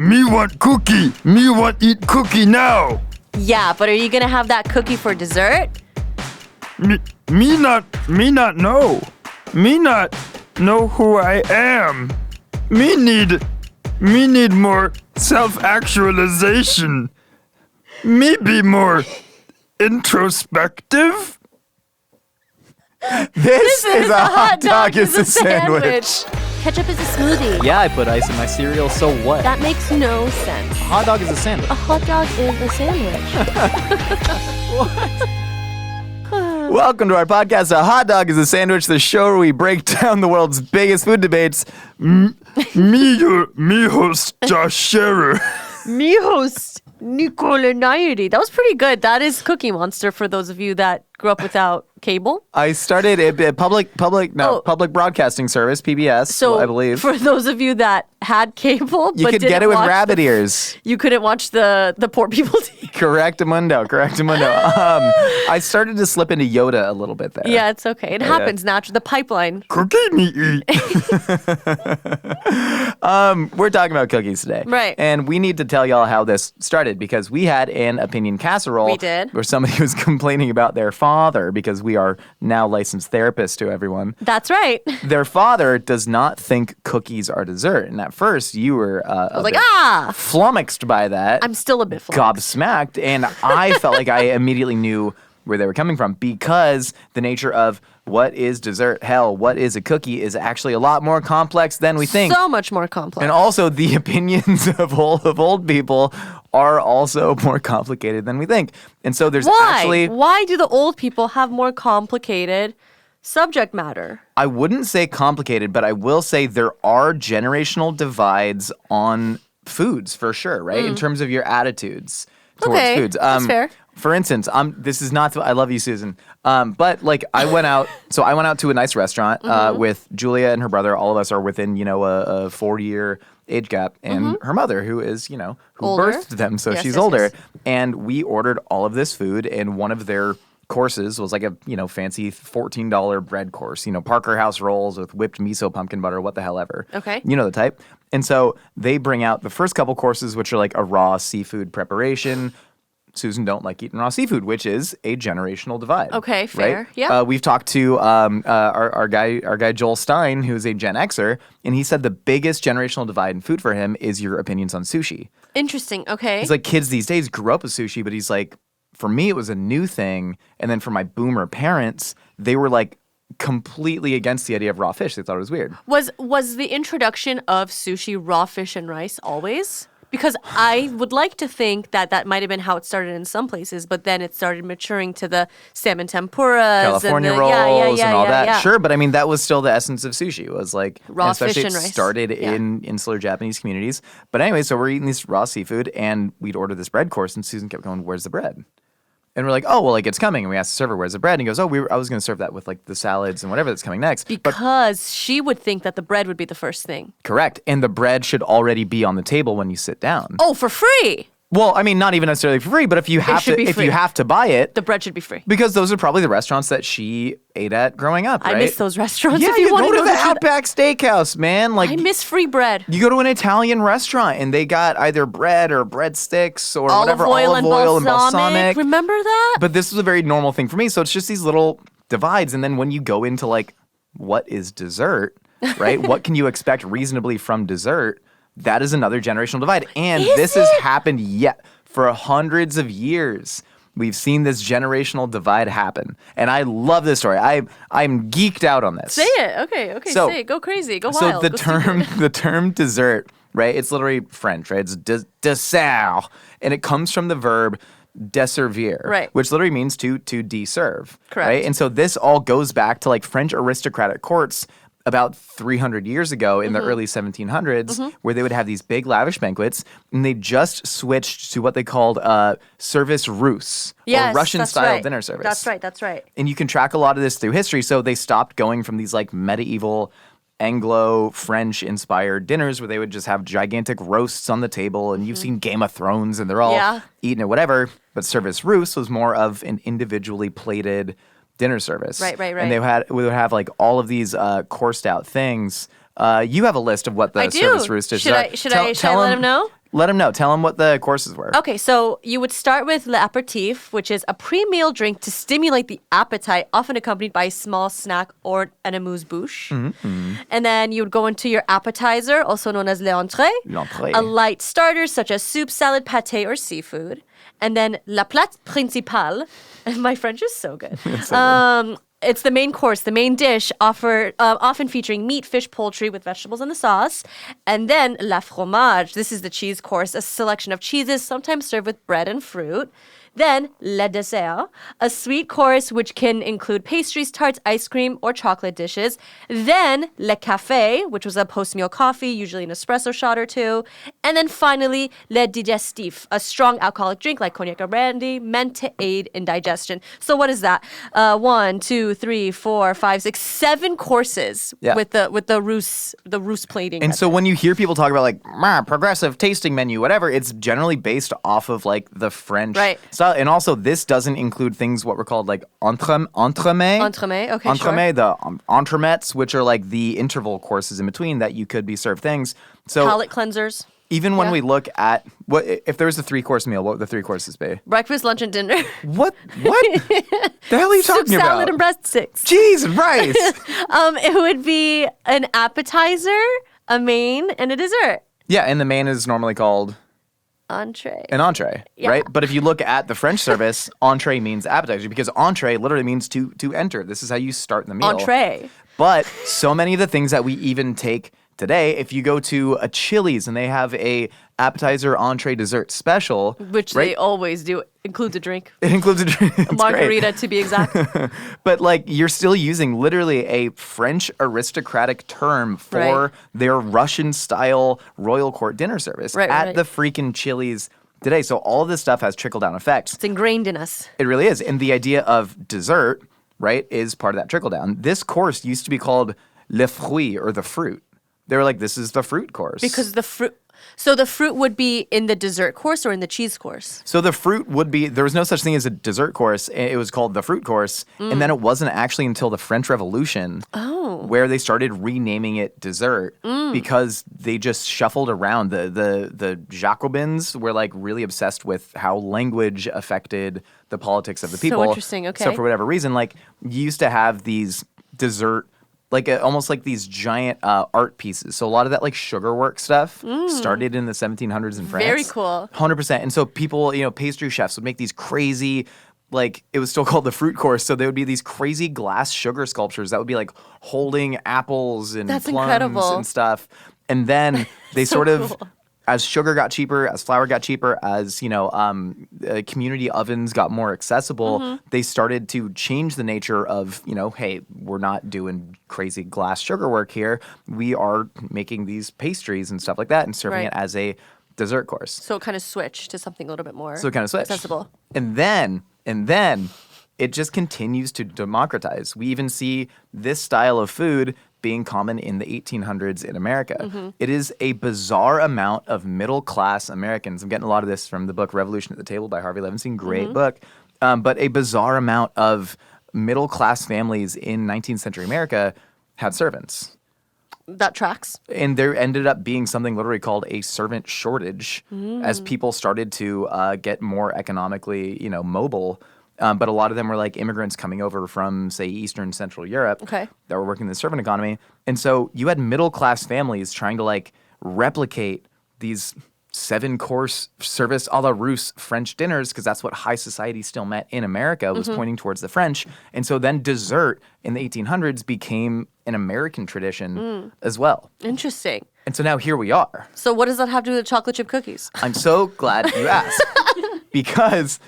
Me want cookie. Me want eat cookie now. Yeah, but are you gonna have that cookie for dessert? Me not know. Me not know who I am. Me need more self-actualization. Me be more introspective. This is a hot dog is a sandwich. Ketchup is a smoothie. Yeah, I put ice in my cereal, so what? That makes no sense. A hot dog is a sandwich. A hot dog is a sandwich. Welcome to our podcast, A Hot Dog is a Sandwich, the show where we break down the world's biggest food debates. Me host Josh Scherer. Me host Nicole. That was pretty good. That is Cookie Monster for those of you that grew up without cable. I started a public broadcasting service, PBS, So I believe. for those of you that had cable, You but could didn't get it with watch rabbit ears. You couldn't watch the poor people TV. Correctamundo. I started to slip into Yoda a little bit there. Yeah, it's okay. It happens naturally. The pipeline. Cookie me eat. We're talking about cookies today. Right. And we need to tell y'all how this started because we had an opinion casserole. We did. Where somebody was complaining about their father because we are now licensed therapists to everyone. That's right. Their father does not think cookies are dessert. And at first, you were I was like, flummoxed by that. I'm still a bit flummoxed. Gobsmacked. And I felt like I immediately knew where they were coming from because the nature of what is dessert, hell, what is a cookie is actually a lot more complex than we think. So much more complex. And also the opinions of old people are also more complicated than we think. And so there's actually... Why do the old people have more complicated subject matter? I wouldn't say complicated, but I will say there are generational divides on foods for sure, right? In terms of your attitudes towards foods. That's fair. For instance, this is not. I love you, Susan. But like, I went out. So I went out to a nice restaurant with Julia and her brother. All of us are within, a 4-year age gap, and her mother, who is, who Older. birthed them, so she's Yes, older. yes. And we ordered all of this food, and one of their courses was like a fancy $14 bread course. Parker House rolls with whipped miso, pumpkin butter, what the hell ever. Okay. You know the type. And so they bring out the first couple courses, which are like a raw seafood preparation. Susan don't like eating raw seafood, which is a generational divide. Okay, fair. Right? Yeah. We've talked to our guy Joel Stein, who's a Gen Xer, and he said the biggest generational divide in food for him is your opinions on sushi. Interesting. Okay. He's like, kids these days grew up with sushi, but he's like, for me it was a new thing, and then for my boomer parents, they were like completely against the idea of raw fish. They thought it was weird. Was the introduction of sushi raw fish and rice always? Because I would like to think that might have been how it started in some places, but then it started maturing to the salmon tempuras, California and rolls and all that. Yeah. Sure, but I mean, that was still the essence of sushi. It was like, Raw fish especially and it rice. started Yeah. in insular Japanese communities. But anyway, so we're eating this raw seafood, and we'd order this bread course, and Susan kept going, "Where's the bread?" And we're like, "Oh, well, like it's coming." And we asked the server, "Where's the bread?" And he goes, "Oh, I was going to serve that with like the salads and whatever that's coming next." Because she would think that the bread would be the first thing. Correct. And the bread should already be on the table when you sit down. Oh, for free. Well, I mean, not even necessarily for free, but if you have should be free. you have to buy it, The bread should be free. because those are probably the restaurants that she ate at growing up, right? I miss those restaurants. Yeah, if you want go to know the food- Outback Steakhouse, man. Like, I miss free bread. you go to an Italian restaurant and they got either bread or breadsticks or Olive whatever, oil olive and oil and balsamic. balsamic. Remember that? But this was a very normal thing for me. So it's just these little divides. And then when you go into like, what is dessert, right? What can you expect reasonably from dessert? That is another generational divide. And Is this has it? happened yet for hundreds of years. We've seen this generational divide happen. And I love this story. I'm geeked out on this. Say it. Okay, So- say it. Go crazy. Go So wild. the Go term stupid. the term dessert, right? It's literally French, right? It's dessert, and it comes from the verb desservir, Right. which literally means to deserve, Correct. right? And so this all goes back to like French aristocratic courts about 300 years ago in the early 1700s, where they would have these big lavish banquets, and they just switched to what they called service russe, Yes, or Russian that's style right. dinner service. That's right. And you can track a lot of this through history. So they stopped going from these like medieval Anglo-French inspired dinners where they would just have gigantic roasts on the table, and you've seen Game of Thrones and they're all Yeah. eating it, whatever. But service russe was more of an individually plated dinner service. Right. And we would have like all of these coursed out things. You have a list of what the I do. service russe dishes Should are. I let him know? Let them know. Tell them what the courses were. Okay, so you would start with l'apéritif, which is a pre-meal drink to stimulate the appetite, often accompanied by a small snack or an amuse-bouche. And then you would go into your appetizer, also known as l'entrée. L'entrée. A light starter such as soup, salad, pâté, or seafood. And then la plate principale. And my French is so good. It's the main course, the main dish, often featuring meat, fish, poultry with vegetables in the sauce. And then la fromage. This is the cheese course, a selection of cheeses, sometimes served with bread and fruit. Then le dessert, a sweet course which can include pastries, tarts, ice cream, or chocolate dishes. Then le café, which was a post-meal coffee, usually an espresso shot or two. And then finally, le digestif, a strong alcoholic drink like cognac or brandy, meant to aid in digestion. So what is that? 1, 2, 3, 4, 5, 6, 7 courses with the Russe plating. And so when you hear people talk about like progressive tasting menu, whatever, it's generally based off of like the French style. And also, this doesn't include things what were called like entremet. Entremet, okay, entremet, the entremets, which are like the interval courses in between that you could be served things. So palate cleansers. Even when we look at what if there was a 3-course meal, what would the 3 courses be? Breakfast, lunch, and dinner. What? The hell are you talking Soup, about? salad, and breadsticks. Cheese and rice. It would be an appetizer, a main, and a dessert. Yeah, and the main is normally called Entree. an entree, right? But if you look at the French service, entree means appetizer because entree literally means to enter. This is how you start the meal. Entree. But so many of the things that we even take today, if you go to a Chili's and they have a appetizer, entree, dessert special, Which they always do. Includes a drink. It includes a drink. A margarita, to be exact. But like you're still using literally a French aristocratic term for their Russian-style royal court dinner service at the freaking Chili's today. So all of this stuff has trickle-down effects. It's ingrained in us. It really is. And the idea of dessert, right, is part of that trickle-down. This course used to be called le fruit, or the fruit. They were like, this is the fruit course. Because the fruit... So the fruit would be in the dessert course or in the cheese course? So the fruit would be, there was no such thing as a dessert course. It was called the fruit course. And then it wasn't actually until the French Revolution where they started renaming it dessert because they just shuffled around. The Jacobins were like really obsessed with how language affected the politics of the people. So interesting, okay. So for whatever reason, like you used to have these dessert like almost like these giant art pieces. So a lot of that like sugar work stuff started in the 1700s in France. Very cool. 100%. And so people, pastry chefs would make these crazy, like it was still called the fruit course. So there would be these crazy glass sugar sculptures that would be like holding apples and plums incredible. and stuff. And then they So sort of, cool. as sugar got cheaper, as flour got cheaper, as community ovens got more accessible, they started to change the nature of hey, we're not doing crazy glass sugar work here. We are making these pastries and stuff like that and serving it as a dessert course. So it kind of switched to something a little bit more accessible. And then it just continues to democratize. We even see this style of food being common in the 1800s in America. It is a bizarre amount of middle-class Americans. I'm getting a lot of this from the book Revolution at the Table by Harvey Levinstein. Great book. But a bizarre amount of middle-class families in 19th century America had servants. That tracks. And there ended up being something literally called a servant shortage as people started to get more economically, mobile. But a lot of them were like immigrants coming over from, say, Eastern Central Europe that were working in the servant economy. And so you had middle-class families trying to like replicate these 7-course service a la Russe French dinners because that's what high society still meant in America, was pointing towards the French. And so then dessert in the 1800s became an American tradition as well. Interesting. And so now here we are. So what does that have to do with chocolate chip cookies? I'm so glad you asked. because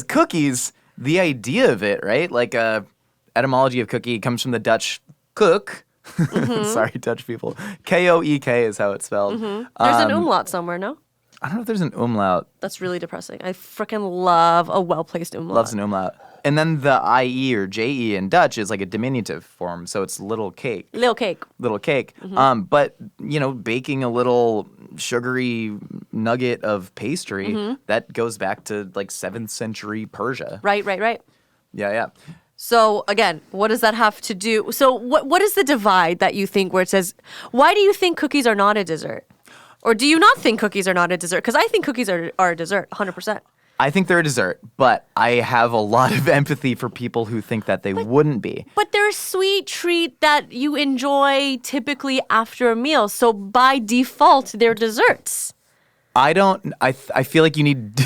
cookies, the idea of it, right? Like etymology of cookie comes from the Dutch koek. Sorry, Dutch people. K-O-E-K is how it's spelled. There's an umlaut somewhere, no? I don't know if there's an umlaut. That's really depressing. I freaking love a well-placed umlaut. Loves an umlaut. And then the I-E or J-E in Dutch is like a diminutive form, so it's little cake. Little cake. Little cake. But, baking a little sugary nugget of pastry, that goes back to like 7th century Persia. Right. Yeah. So again, what does that have to do? So what is the divide that you think where it says, why do you think cookies are not a dessert? Or do you not think cookies are not a dessert? Because I think cookies are a dessert, 100%. I think they're a dessert, but I have a lot of empathy for people who think that they wouldn't be. But they're a sweet treat that you enjoy typically after a meal. So by default, they're desserts. I feel like you need...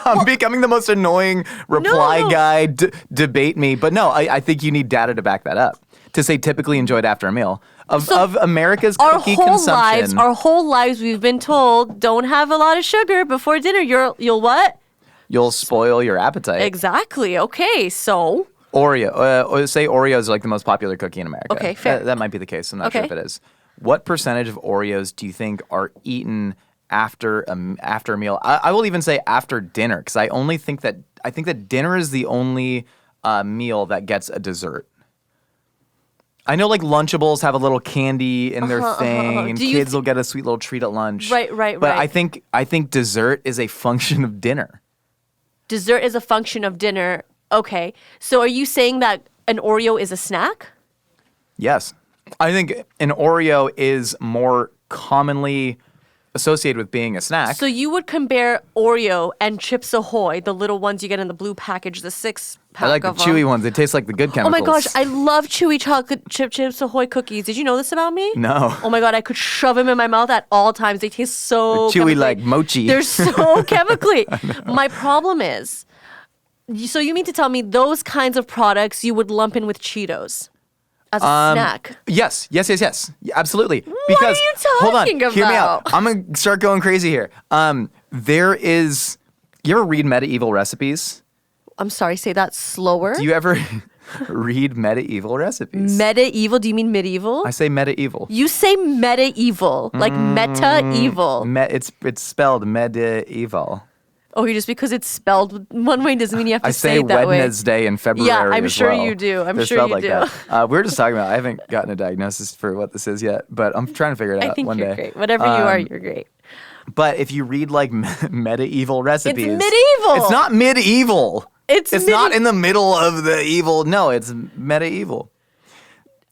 I'm becoming the most annoying reply guy, debate me. But no, I think you need data to back that up. To say typically enjoyed after a meal. Of America's cookie consumption. Our whole lives we've been told, don't have a lot of sugar before dinner. You'll what? You'll spoil your appetite. Exactly. Okay, so... Oreo. Say Oreos are like the most popular cookie in America. Okay, fair. That might be the case. I'm not sure if it is. What percentage of Oreos do you think are eaten after a meal? I will even say after dinner, because I think that dinner is the only meal that gets a dessert. I know like Lunchables have a little candy in their thing, and kids will get a sweet little treat at lunch. Right. But I think dessert is a function of dinner. Dessert is a function of dinner. Okay. So are you saying that an Oreo is a snack? Yes. I think an Oreo is more commonly associated with being a snack. So you would compare Oreo and Chips Ahoy, the little ones you get in the blue package, the 6-pack I like the chewy ones. They taste like the good chemicals. Oh my gosh, I love chewy chocolate Chips Ahoy cookies. Did you know this about me? No. Oh my god, I could shove them in my mouth at all times. They taste so chewy chemically. like mochi. They're so chemically. My problem is, so you mean to tell me those kinds of products you would lump in with Cheetos? As a snack. Yes. Absolutely. What are you talking about? Hear me out. I'm going to start going crazy here. You ever read Medi-eval recipes? I'm sorry, say that slower. Do you ever read Medi-eval recipes? Medi-eval? Do you mean medieval? I say Medi-eval. You say Medi-eval, like meta-evil. It's spelled Medi-eval. Oh, just because it's spelled one way doesn't mean you have to say it that way. I say Wednesday in February. Yeah, I'm as sure well. you do. They're sure spelled you like do. That. We were just talking about. I haven't gotten a diagnosis for what this is yet, but I'm trying to figure it out I think one you're day. great. Whatever you are, you're great. But if you read like Medi-eval recipes, It's medieval. It's not medieval. It's not in the middle of the evil. No, it's Medi-eval.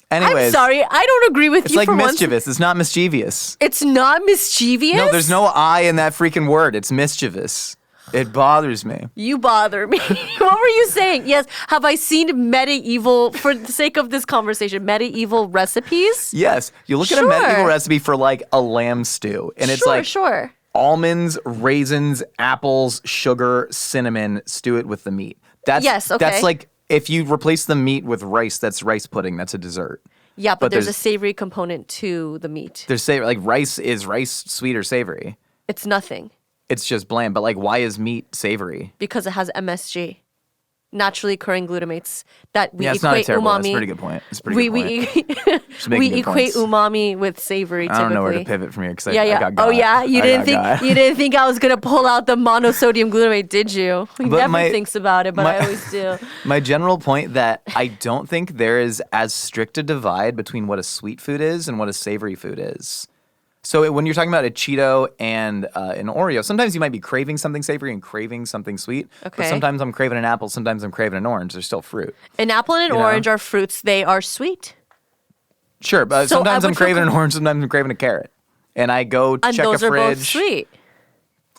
Anyways, I'm sorry, I don't agree with it's you like for once. mischievous. It's not mischievous. It's not mischievous? No, there's no I in that freaking word. It's mischievous. It bothers me. You bother me. What were you saying? Yes, have I seen medieval, for the sake of this conversation, medieval recipes? Yes. You look at a medieval recipe for like a lamb stew, and it's like almonds, raisins, apples, sugar, cinnamon, stew it with the meat. That's like if you replace the meat with rice, that's rice pudding. That's a dessert. Yeah, but there's a savory component to the meat. There's savory, like rice sweet or savory? It's nothing. It's just bland. But like, why is meat savory? Because it has MSG, naturally occurring glutamates that we it's not a equate terrible, umami. That's a pretty good point. It's a pretty good point. We equate umami with savory. Typically. I don't know where to pivot from here because I got Oh yeah, you didn't think I was gonna pull out the monosodium glutamate, did you? He never thinks about it, but I always do. My general point that I don't think there is as strict a divide between what a sweet food is and what a savory food is. So when you're talking about a Cheeto and an Oreo, sometimes you might be craving something savory and craving something sweet. Okay. But sometimes I'm craving an apple, sometimes I'm craving an orange. They're still fruit. An apple and an orange are fruits. They are sweet. Sure, but sometimes I'm craving an orange, sometimes I'm craving a carrot. And I go check a fridge. And those are both sweet.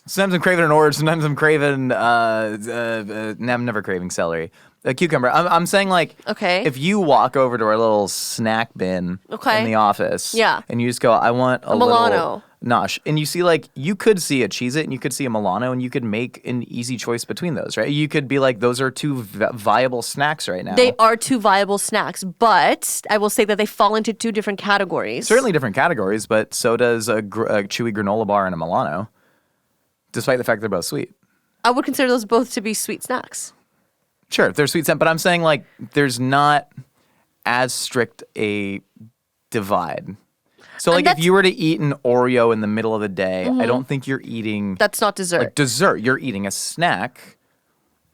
Sometimes I'm craving an orange, sometimes I'm craving, I'm never craving celery. A cucumber. I'm saying like, if you walk over to our little snack bin in the office, and you just go, I want a Milano. Little nosh, and you see like, you could see a Cheez-It and you could see a Milano, and you could make an easy choice between those, right? You could be like, those are two viable snacks right now. They are two viable snacks, but I will say that they fall into two different categories. Certainly different categories, but so does a chewy granola bar and a Milano, despite the fact they're both sweet. I would consider those both to be sweet snacks. Sure, they're sweet scent, but I'm saying like there's not as strict a divide. So like if you were to eat an Oreo in the middle of the day, I don't think you're eating... That's not dessert. Like dessert. You're eating a snack,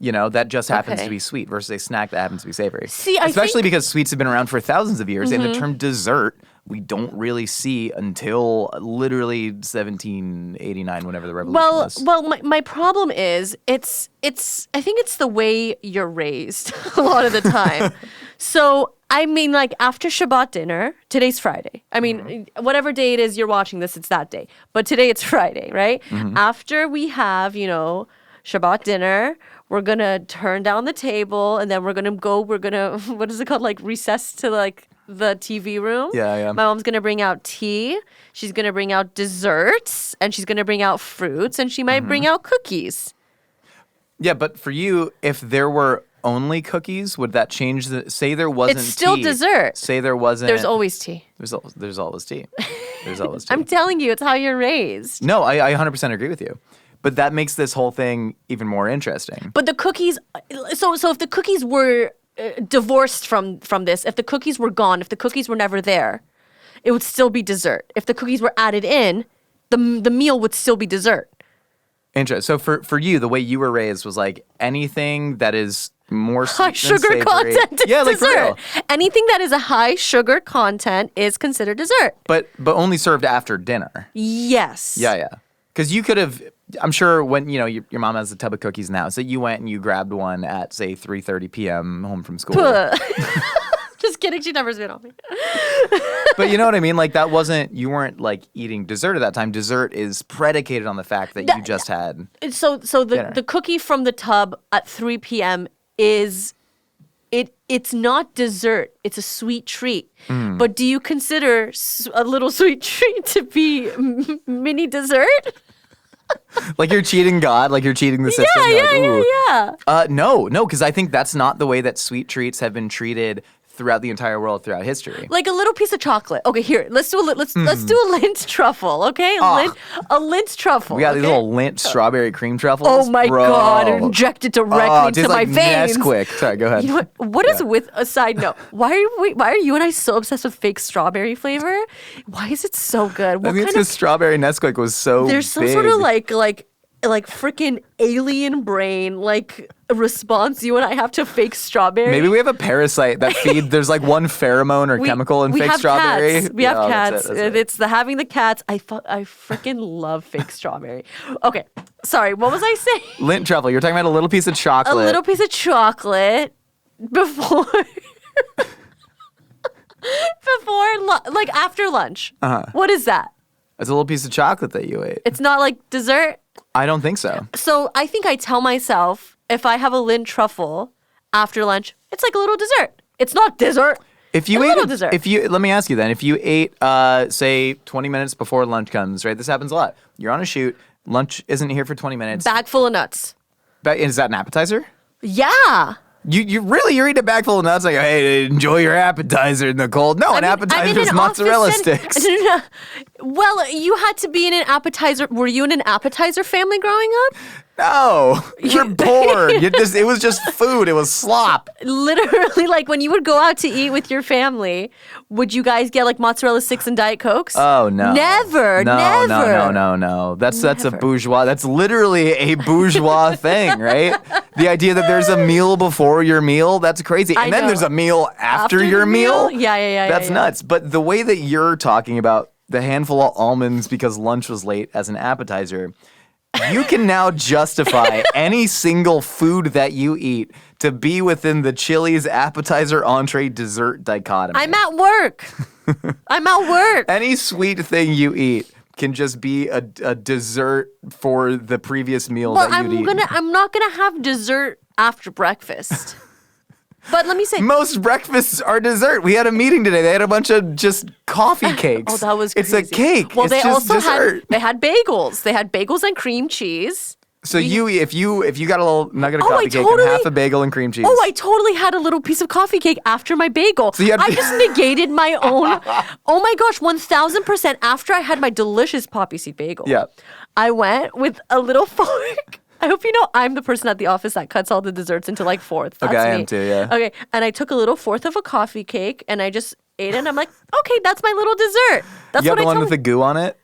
that just happens to be sweet versus a snack that happens to be savory. Especially because sweets have been around for thousands of years, and the term dessert we don't really see until literally 1789, whenever the revolution was. Well, my problem is I think it's the way you're raised a lot of the time. So, I mean, like after Shabbat dinner, today's Friday. I mean, whatever day it is you're watching this, it's that day. But today it's Friday, right? After we have, Shabbat dinner, we're going to turn down the table and then we're going to, what is it called? Like recess to like the TV room. Yeah. My mom's going to bring out tea. She's going to bring out desserts and she's going to bring out fruits and she might bring out cookies. Yeah, but for you, if there were only cookies, would that change say there wasn't It's still tea. dessert. Say there wasn't. There's always tea. There's always tea. There's always tea. I'm telling you, it's how you're raised. No, I 100% agree with you. But that makes this whole thing even more interesting. But the cookies, so if the cookies were divorced from this, if the cookies were gone, if the cookies were never there, it would still be dessert. If the cookies were added in, the meal would still be dessert. Interesting. So for you, the way you were raised was like anything that is more High sweet than sugar savory. content is Yeah, like for dessert. real. Anything that is a high sugar content is considered dessert. But only served after dinner. Yes. Yeah. Because you could have, I'm sure when, your mom has a tub of cookies now, so you went and you grabbed one at, say, 3:30 p.m. home from school. Just kidding. She never's been on me. But you know what I mean? Like you weren't like eating dessert at that time. Dessert is predicated on the fact that you just had. So the cookie from the tub at 3 p.m. it's not dessert. It's a sweet treat. But do you consider a little sweet treat to be mini dessert? Like you're cheating God, like you're cheating the system. Yeah. No, because I think that's not the way that sweet treats have been treated throughout the entire world, throughout history. Like a little piece of chocolate. Okay, here, let's do a lint truffle. Okay, a lint truffle. We got these little lint strawberry cream truffles. Oh my God! Injected directly into my veins. Nesquik. Sorry, go ahead. You know what is with a side note? Why are you and I so obsessed with fake strawberry flavor? Why is it so good? I think it's because strawberry Nesquik was so There's some big. sort of like freaking alien brain response you and I have to fake strawberry. Maybe we have a parasite that there's like one pheromone or chemical in fake strawberry. Cats. We have cats. That's it. It's having the cats. I freaking love fake strawberry. Okay, sorry. What was I saying? Lint truffle. You're talking about a little piece of chocolate. A little piece of chocolate before like after lunch. What is that? It's a little piece of chocolate that you ate. It's not like dessert. I don't think so. So I think I tell myself if I have a lint truffle after lunch, it's like a little dessert. It's not dessert. If you ate dessert. Let me ask you then. If you ate, say, 20 minutes before lunch comes, right? This happens a lot. You're on a shoot. Lunch isn't here for 20 minutes. Bag full of nuts. Is that an appetizer? Yeah. You're eating a bag full of nuts like, hey, enjoy your appetizer, Nicole. No, an appetizer is mozzarella sticks. Well, you had to be in an appetizer. Were you in an appetizer family growing up? No, you're poor. It was just food. It was slop. Literally, like when you would go out to eat with your family, would you guys get like mozzarella sticks and Diet Cokes? Oh no, never. No. That's a bourgeois. That's literally a bourgeois thing, right? The idea that there's a meal before your meal, that's crazy. And then there's a meal after your meal. Yeah. That's nuts. But the way that you're talking about the handful of almonds because lunch was late as an appetizer, you can now justify any single food that you eat to be within the Chili's appetizer, entree, dessert dichotomy. I'm at work. Any sweet thing you eat can just be a dessert for the previous meal that you'd eat. I'm not gonna have dessert after breakfast. But let me say, most breakfasts are dessert. We had a meeting today. They had a bunch of just coffee cakes. Oh, that was crazy. It's a cake. Well, it's they just also dessert. had bagels. They had bagels and cream cheese. So if you got a little nugget of Oh, coffee cake and half a bagel and cream cheese. Oh, I totally had a little piece of coffee cake after my bagel. So I just negated my own. Oh my gosh, 1,000% after I had my delicious poppy seed bagel. Yeah. I went with a little fork. I hope you know I'm the person at the office that cuts all the desserts into like fourths. That's Okay, I me. am too, yeah. Okay, and I took a little fourth of a coffee cake and I just ate it and I'm like, okay, that's my little dessert. That's You what got the I one tell with the goo on it?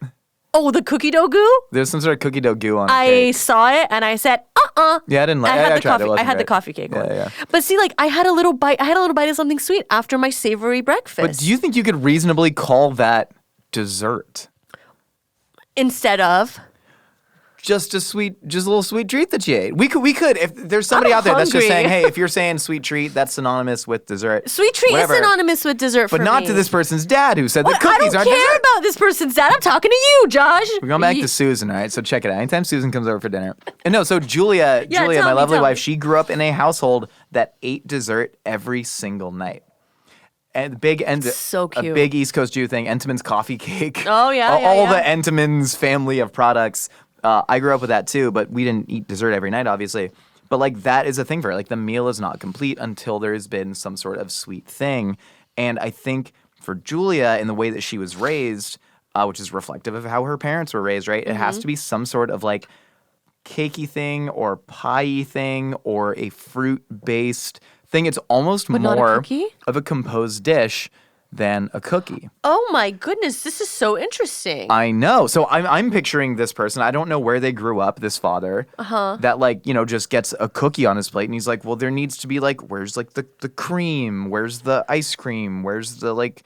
Oh, the cookie dough goo? There's some sort of cookie dough goo on it. I saw it and I said, Yeah, I didn't like it. I I tried it. It wasn't had the great. coffee cake one. Yeah. But see, like I had a little bite of something sweet after my savory breakfast. But do you think you could reasonably call that dessert? Instead of just a little sweet treat that you ate. We could. If there's somebody out there that's just hungry. saying, hey, if you're saying sweet treat, that's synonymous with dessert. Sweet treat whatever. is synonymous with dessert for But not me. to this person's dad who said that I cookies don't aren't care dessert. about this person's dad. I'm talking to you, Josh. We're going back to Susan, all right? So check it out. Anytime Susan comes over for dinner. And no, so Julia, tell my me, lovely tell wife, me. she grew up in a household that ate dessert every single night. And So cute. a big East Coast Jew thing, Entenmann's coffee cake. Oh, yeah, all yeah. the Entenmann's family of products. I grew up with that too, but we didn't eat dessert every night, obviously. But like that is a thing for her. Like the meal is not complete until there's been some sort of sweet thing. And I think for Julia, in the way that she was raised, which is reflective of how her parents were raised, right? It has to be some sort of like cakey thing or pie-y thing or a fruit-based thing. It's almost not a more cookie? of a composed dish than a cookie. Oh my goodness, this is so interesting. I know. So I'm picturing this person. I don't know where they grew up, this father, that like, just gets a cookie on his plate. And he's like, well, there needs to be like, where's like the cream? Where's the ice cream? Where's the like,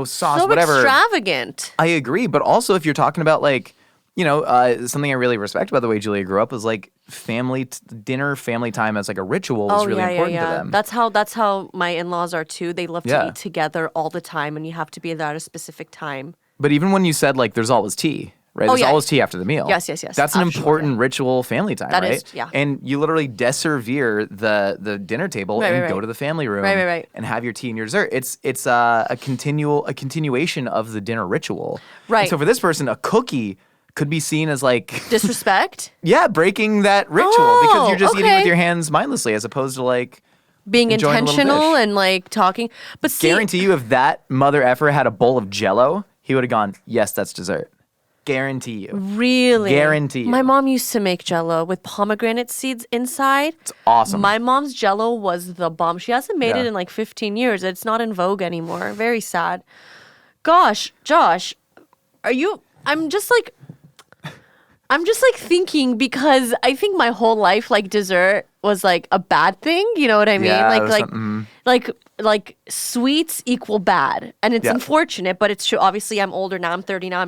sauce, so whatever. extravagant. I agree. But also if you're talking about like, something I really respect about the way Julia grew up was like family time as like a ritual was really important to them. That's how my in-laws are too. They love to eat together all the time, and you have to be there at a specific time. But even when you said like there's always tea, right? Oh, There's yeah. always tea after the meal. Yes. That's an Absolutely. important ritual family time, That right? is, yeah. And you literally desservir the dinner table Right. go to the family room Right. and have your tea and your dessert. It's a continuation of the dinner ritual. Right. And so for this person, a cookie could be seen as like Disrespect? breaking that ritual because you're just eating okay. with your hands mindlessly as opposed to like Being enjoying a little intentional dish. and like talking. But see, guarantee you if that mother effer had a bowl of Jell-O, he would have gone, yes, that's dessert. Guarantee you. really? Guarantee you. My mom used to make Jell-O with pomegranate seeds inside. It's awesome. My mom's Jell-O was the bomb. She hasn't made Yeah. it in like 15 years. It's not in vogue anymore. Very sad. Gosh, Josh, I'm just like thinking because I think my whole life like dessert was like a bad thing. You know what I mean? Yeah, it was like sweets equal bad, and it's Yeah. unfortunate, but it's true. Obviously, I'm older now. I'm 30 now.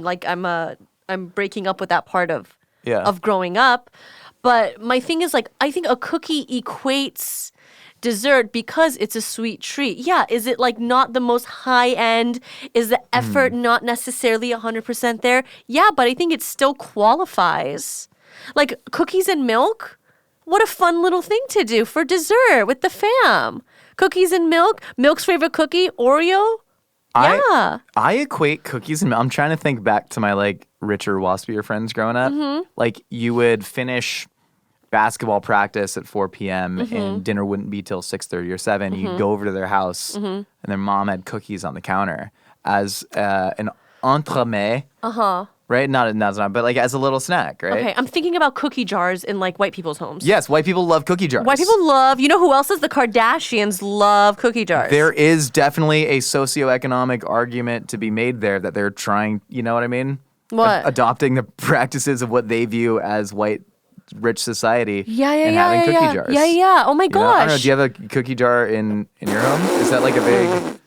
I'm breaking up with that part of growing up. But my thing is like I think a cookie equates dessert because it's a sweet treat. Yeah, is it like not the most high end? Is the effort not necessarily 100% there? Yeah, but I think it still qualifies. Like cookies and milk, what a fun little thing to do for dessert with the fam. Cookies and milk, milk's favorite cookie, Oreo. Yeah. I equate cookies and milk. I'm trying to think back to my like richer, waspier friends growing up. Mm-hmm. Like you would finish basketball practice at 4 p.m. Mm-hmm. and dinner wouldn't be till 6:30 or 7. You'd go over to their house Mm-hmm. and their mom had cookies on the counter as an entremet. Right? Not, but like as a little snack, right? Okay, I'm thinking about cookie jars in like white people's homes. Yes, white people love cookie jars. White people love, you know who else is? The Kardashians love cookie jars. There is definitely a socioeconomic argument to be made there that they're trying, you know what I mean? What? Adopting the practices of what they view as white rich society and having cookie jars. Yeah. Oh my You know? gosh. I don't know, do you have a cookie jar in your home? Is that like a big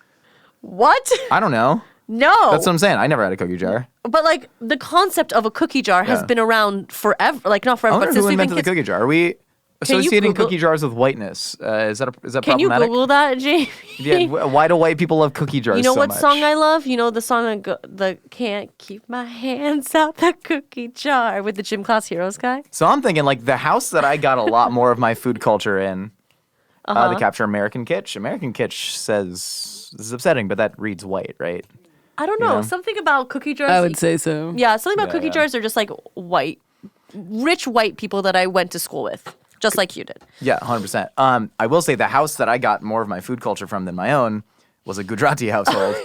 What? I don't know. No. That's what I'm saying. I never had a cookie jar. But like the concept of a cookie jar has Yeah. been around forever. Like not I forever, but wonder since who we've been invented the kids. cookie jar. Are we Can you associating Google- cookie jars with whiteness? Is that Can you problematic? Google that, Jamie? Yeah, why do white people love cookie jars You know so what much? song I love? You know the song the Can't Keep My Hands Out the Cookie Jar with the Gym Class Heroes guy? So I'm thinking like the house that I got a lot more of my food culture in, they capture American Kitsch. American Kitsch says, this is upsetting, but that reads white, right? I don't know. know? Something about cookie jars. I would say so. Yeah, something about Yeah, cookie yeah. jars are just like white, rich white people that I went to school with, just like you did. Yeah, 100%. I will say the house that I got more of my food culture from than my own was a Gujarati household.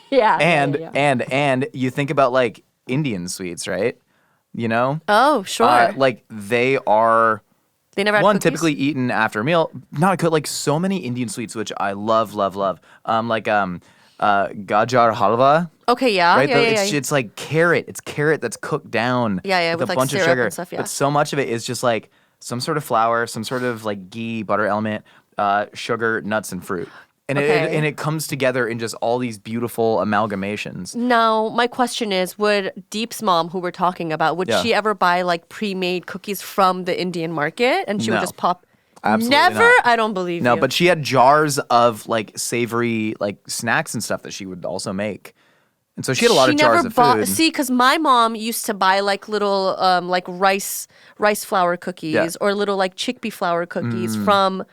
Yeah. And you think about like Indian sweets, right? You know? Oh, sure. Like they are they never had one cookies? typically eaten after a meal. Not good. Like so many Indian sweets, which I love. Gajar halwa. Okay, yeah. Right? Yeah, yeah, It's like carrot. It's carrot that's cooked down. Yeah, with with, a like, bunch of syrup sugar. and stuff, yeah. But so much of it is just like some sort of flour, some sort of like ghee, butter element, sugar, nuts, and fruit. And Okay. it comes together in just all these beautiful amalgamations. Now, my question is, would Deep's mom, who we're talking about, would Yeah. she ever buy like pre-made cookies from the Indian market and she would No. just pop? Absolutely Never? not. I don't believe No, you. but she had jars of like savory like snacks and stuff that she would also make. And so she had a lot of jars of food. See, because my mom used to buy like little like rice flour cookies Yeah. or little like chickpea flour cookies from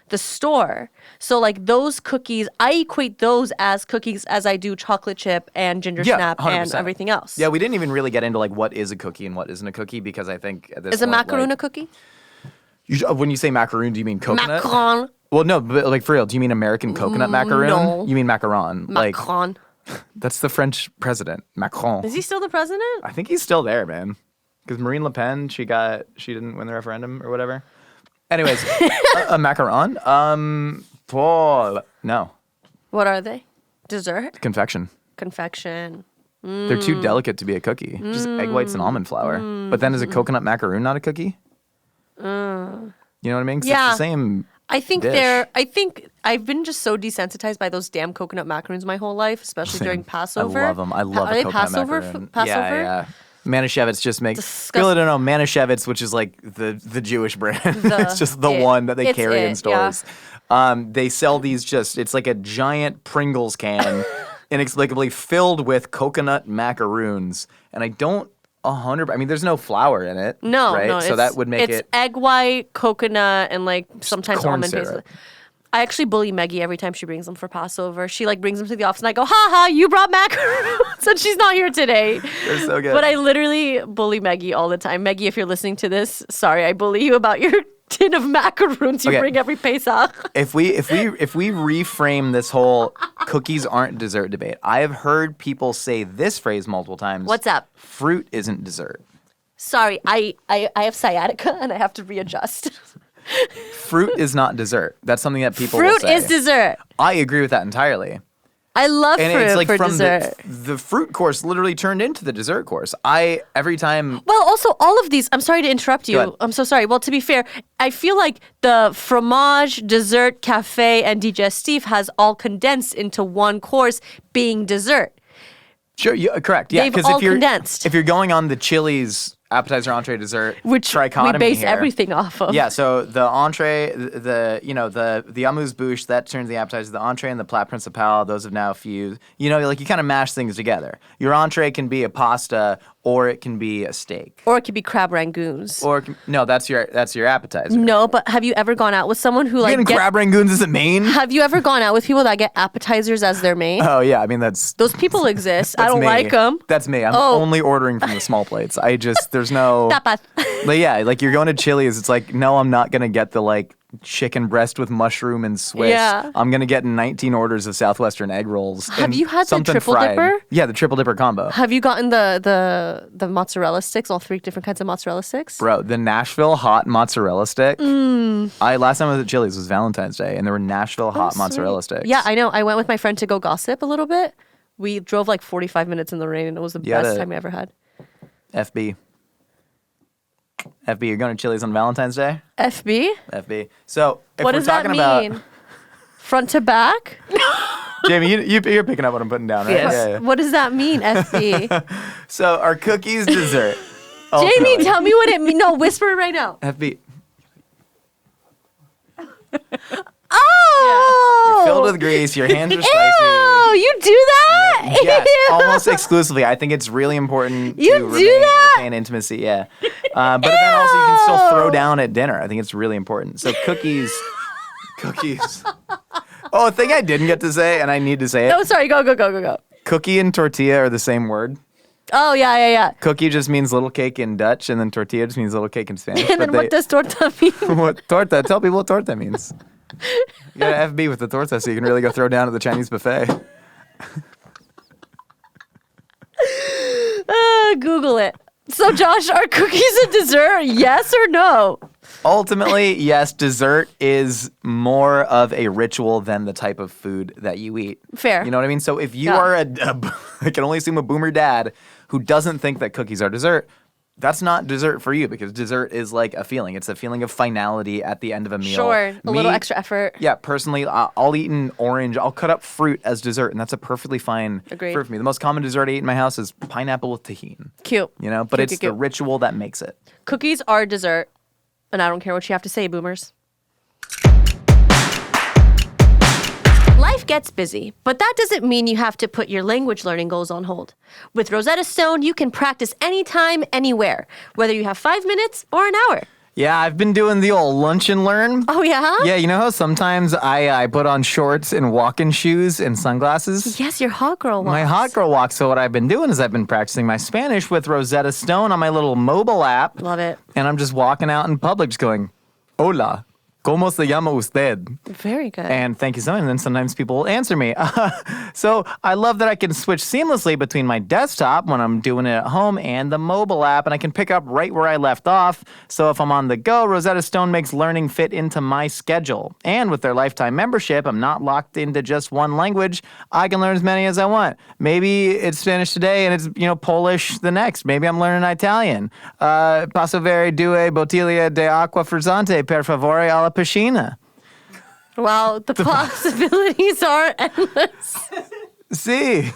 the store. So like those cookies, I equate those as cookies as I do chocolate chip and ginger Yeah, snap and 100%. everything else. Yeah, we didn't even really get into like what is a cookie and what isn't a cookie because I think at this Is a point, macaroon a like, cookie? when you say macaroon, do you mean coconut? Macaron. Well, no, but like for real, do you mean American coconut macaroon? no. You mean macaron? Like Macron. that's the French president, Macron. Is he still the president? I think he's still there, man. Because Marine Le Pen, she didn't win the referendum or whatever. Anyways, a macaron. Paul, no, What are they? Dessert? confection. Confection. They're too delicate to be a cookie. Just egg whites and almond flour. But then is a coconut macaroon not a cookie? You know what I mean? 'Cause Yeah. it's the same. I think dish. I think I've been just so desensitized by those damn coconut macaroons my whole life, especially during Passover. I love them. I love Are a they coconut Passover? macaroon. Passover? Yeah. Manischewitz just makes. Disgusting. Really don't know. Manischewitz, which is like the Jewish brand. it's just the it. one that they It's carry in it, yeah. stores. They sell these it's like a giant Pringles can, inexplicably filled with coconut macaroons. And I don't 100. I mean, there's no flour in it. No, right? no. So that would make it's it. egg white, coconut, and like sometimes corn almond paste. syrup. I actually bully Maggie every time she brings them for Passover. She like brings them to the office and I go, ha ha, you brought macaroons and she's not here today. They're so good. But I literally bully Maggie all the time. Maggie, if you're listening to this, sorry, I bully you about your tin of macaroons you Okay. bring every Pesach. If we reframe this whole cookies aren't dessert debate, I have heard people say this phrase multiple times. What's up? Fruit isn't dessert. Sorry, I have sciatica and I have to readjust. Fruit is not dessert. That's something that people will Fruit say. is dessert. I agree with that entirely. I love And fruit it's like for from dessert. the fruit course literally turned into the dessert course. Every time Well, also all of these. I'm sorry to interrupt Go you. ahead. I'm so sorry. Well, to be fair, I feel like the fromage, dessert, cafe, and digestif has all condensed into one course, being dessert. Sure, correct. Yeah, They've because all if you're condensed. if you're going on the Chili's appetizer, entree, dessert, Which we trichotomy base here, everything off of. Yeah, so the entree, the amuse bouche that turns the appetizer, the entree and the plat principal, those have now fused. You know, like you kind of mash things together. Your entree can be a pasta, or it can be a steak, Or it could be crab rangoons. or no, that's your appetizer. No, but have you ever gone out with someone who like Getting crab rangoons is a main. Have you ever gone out with people that get appetizers as their main? Oh yeah, I mean that's. Those people exist. I That's don't me. like them. That's me. I'm Oh. only ordering from the small plates. There's no. Tapas. But yeah, like you're going to Chili's. It's like, no, I'm not gonna get the like chicken breast with mushroom and Swiss. Yeah. I'm gonna get 19 orders of Southwestern egg rolls. Have and you had the something triple fried. dipper? Yeah, the triple dipper combo. Have you gotten the mozzarella sticks? All three different kinds of mozzarella sticks. Bro, the Nashville hot mozzarella stick. Mm. Last time I was at Chili's was Valentine's Day, and there were Nashville hot mozzarella Sweet. sticks. Yeah, I know. I went with my friend to go gossip a little bit. We drove like 45 minutes in the rain, and it was the You gotta- best time I ever had. FB, you're going to Chili's on Valentine's Day. FB? FB. So if What we're does that talking mean? about Front to back? Jamie, you're picking up what I'm putting down, right? Yes. Yeah, yeah. What does that mean, FB? So are cookies dessert? Jamie, Ultimately. tell me what it means. No, whisper it right now. FB. Oh! Filled with grease, your hands are spicy. Ew, you do that? Yes, Ew. almost exclusively. I think it's really important You to do remain, that? retain intimacy. Yeah, but then also you can still throw Ew. down at dinner. I think it's really important. So cookies. Oh, a thing I didn't get to say, and I need to say it. Oh, sorry. Go. Cookie and tortilla are the same word. Oh, yeah. Cookie just means little cake in Dutch, and then tortilla just means little cake in Spanish. And then what does torta mean? what torta? Tell people what torta means. You gotta FB with the torta so you can really go throw down at the Chinese buffet. Google it. So, Josh, are cookies a dessert? Yes or no? Ultimately, yes, dessert is more of a ritual than the type of food that you eat. Fair. You know what I mean? So if you Yeah. are I can only assume a boomer dad who doesn't think that cookies are dessert, that's not dessert for you because dessert is like a feeling. It's a feeling of finality at the end of a meal. Sure, a little extra effort. Yeah, personally, I'll eat an orange. I'll cut up fruit as dessert, and that's a perfectly fine Agreed. fruit for me. The most common dessert I eat in my house is pineapple with tahini. Cute. But it's the ritual that makes it. Cookies are dessert, and I don't care what you have to say, boomers. Life gets busy, but that doesn't mean you have to put your language learning goals on hold. With Rosetta Stone, you can practice anytime, anywhere, whether you have 5 minutes or an hour. Yeah, I've been doing the old lunch and learn. Oh, yeah? Yeah, you know how sometimes I put on shorts and walking shoes and sunglasses? Yes, your hot girl walks. My hot girl walk. So what I've been doing is I've been practicing my Spanish with Rosetta Stone on my little mobile app. Love it. And I'm just walking out in public just going, hola, ¿cómo se llama usted? Very good. And thank you so much. And then sometimes people will answer me. So I love that I can switch seamlessly between my desktop when I'm doing it at home and the mobile app, and I can pick up right where I left off. So if I'm on the go, Rosetta Stone makes learning fit into my schedule. And with their lifetime membership, I'm not locked into just one language. I can learn as many as I want. Maybe it's Spanish today and it's, Polish the next. Maybe I'm learning Italian. Posso avere due bottiglie de acqua frizzante per favore alla piscina. Wow, the possibilities are endless. See?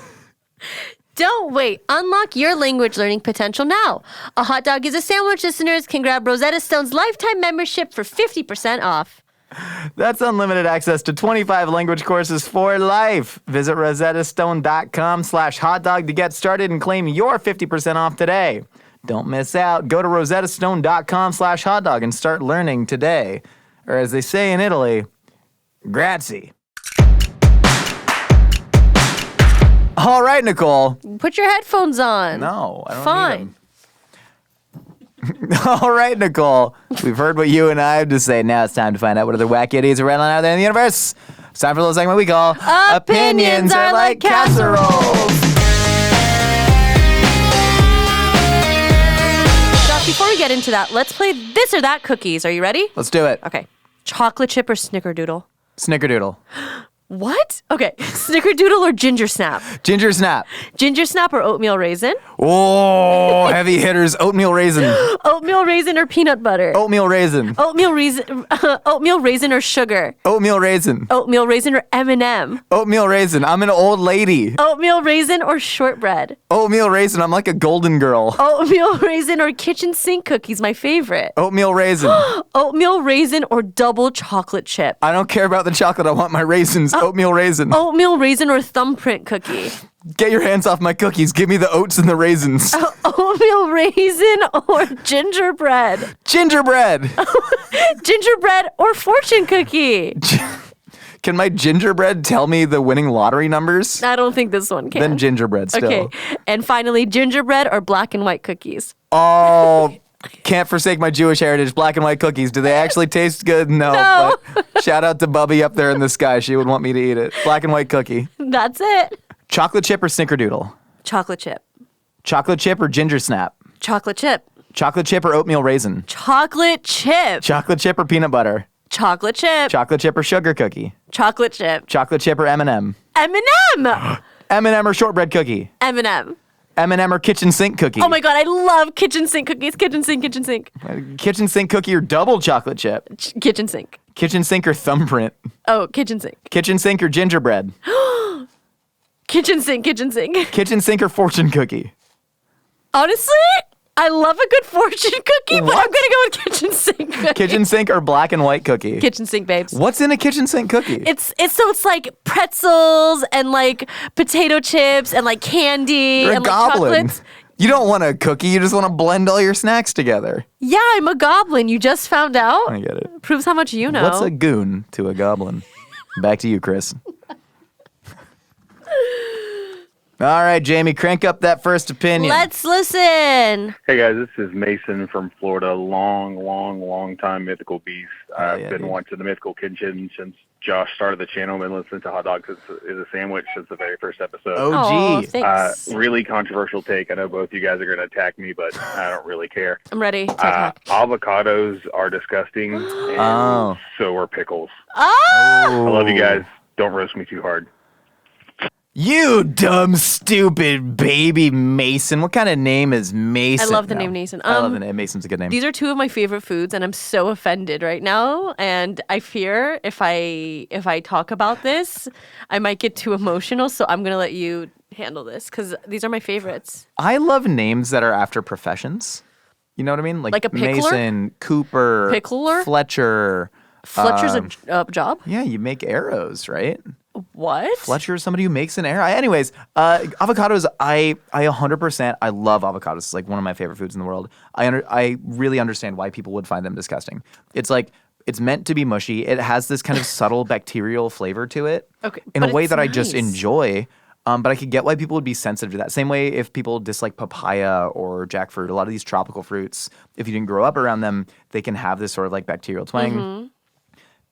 Don't wait. Unlock your language learning potential now. A Hot Dog is a Sandwich listeners can grab Rosetta Stone's lifetime membership for 50% off. That's unlimited access to 25 language courses for life. Visit rosettastone.com/hotdog to get started and claim your 50% off today. Don't miss out. Go to rosettastone.com/hotdog and start learning today. Or as they say in Italy, grazie. All right, Nicole. Put your headphones on. No, I don't Fine. need them. All right, Nicole. We've heard what you and I have to say. Now it's time to find out what other wacky idiots are rattling out there in the universe. It's time for a little segment we call Opinions Are Like Casseroles. Josh, before we get into that, let's play This or That Cookies. Are you ready? Let's do it. Okay. Chocolate chip or snickerdoodle? Snickerdoodle. What? Okay. Snickerdoodle or ginger snap? Ginger snap. Ginger snap or oatmeal raisin? Oh, heavy hitters. Oatmeal raisin. Oatmeal raisin or peanut butter? Oatmeal raisin. Oatmeal raisin or sugar? Oatmeal raisin. Oatmeal raisin or M&M? Oatmeal raisin. I'm an old lady. Oatmeal raisin or shortbread? Oatmeal raisin. I'm like a golden girl. Oatmeal raisin or kitchen sink cookies, my favorite. Oatmeal raisin. Oatmeal raisin or double chocolate chip? I don't care about the chocolate. I want my raisins. Oatmeal raisin. Oatmeal raisin or thumbprint cookie? Get your hands off my cookies. Give me the oats and the raisins. Oatmeal raisin or gingerbread? Gingerbread. Gingerbread or fortune cookie? Can my gingerbread tell me the winning lottery numbers? I don't think this one can. Then gingerbread still. Okay. And finally, gingerbread or black and white cookies? Oh, can't forsake my Jewish heritage. Black and white cookies. Do they actually taste good? No. But shout out to Bubby up there in the sky. She would want me to eat it. Black and white cookie. That's it. Chocolate chip or snickerdoodle? Chocolate chip. Chocolate chip or ginger snap? Chocolate chip. Chocolate chip or oatmeal raisin? Chocolate chip. Chocolate chip or peanut butter? Chocolate chip. Chocolate chip or sugar cookie? Chocolate chip. Chocolate chip or M&M? M&M. M&M or shortbread cookie? M&M. M&M or kitchen sink cookie? Oh my God, I love kitchen sink cookies. Kitchen sink, kitchen sink. Kitchen sink cookie or double chocolate chip? Kitchen sink. Kitchen sink or thumbprint? Oh, kitchen sink. Kitchen sink or gingerbread? Kitchen sink, kitchen sink. Kitchen sink or fortune cookie? Honestly, I love a good fortune cookie, but I'm gonna go with kitchen sink cookie. Kitchen sink or black and white cookie? Kitchen sink, babes. What's in a kitchen sink cookie? It's like pretzels and like potato chips and like candy You're and a like goblin. chocolates. You don't want a cookie. You just want to blend all your snacks together. Yeah, I'm a goblin. You just found out? I get it. Proves how much you know. What's a goon to a goblin? Back to you, Chris. All right, Jamie, crank up that first opinion. Let's listen. Hey guys, this is Mason from Florida. Long time Mythical Beast. I've been watching the Mythical Kitchen since Josh started the channel. Been listening to Hot Dogs is a Sandwich since the very first episode. Oh, gee. Thanks. Really controversial take. I know both you guys are going to attack me, but I don't really care. I'm ready to attack. Avocados are disgusting, and so are pickles. Oh! I love you guys. Don't roast me too hard. You dumb, stupid baby Mason. What kind of name is Mason? I love the name Mason. I love the name. Mason's a good name. These are two of my favorite foods, and I'm so offended right now. And I fear if I talk about this, I might get too emotional. So I'm gonna let you handle this because these are my favorites. I love names that are after professions. You know what I mean? Like a pickler? Mason, Cooper, Pickler? Fletcher. Fletcher's a job? Yeah, you make arrows, right? What? Fletcher is somebody who makes an arrow. Anyways, avocados, I 100%, I love avocados. It's like one of my favorite foods in the world. I really understand why people would find them disgusting. It's like, it's meant to be mushy. It has this kind of subtle bacterial flavor to it. Okay, in a but way it's that I just nice. enjoy. But I could get why people would be sensitive to that. Same way if people dislike papaya or jackfruit, a lot of these tropical fruits, if you didn't grow up around them, they can have this sort of like bacterial twang. Mm-hmm.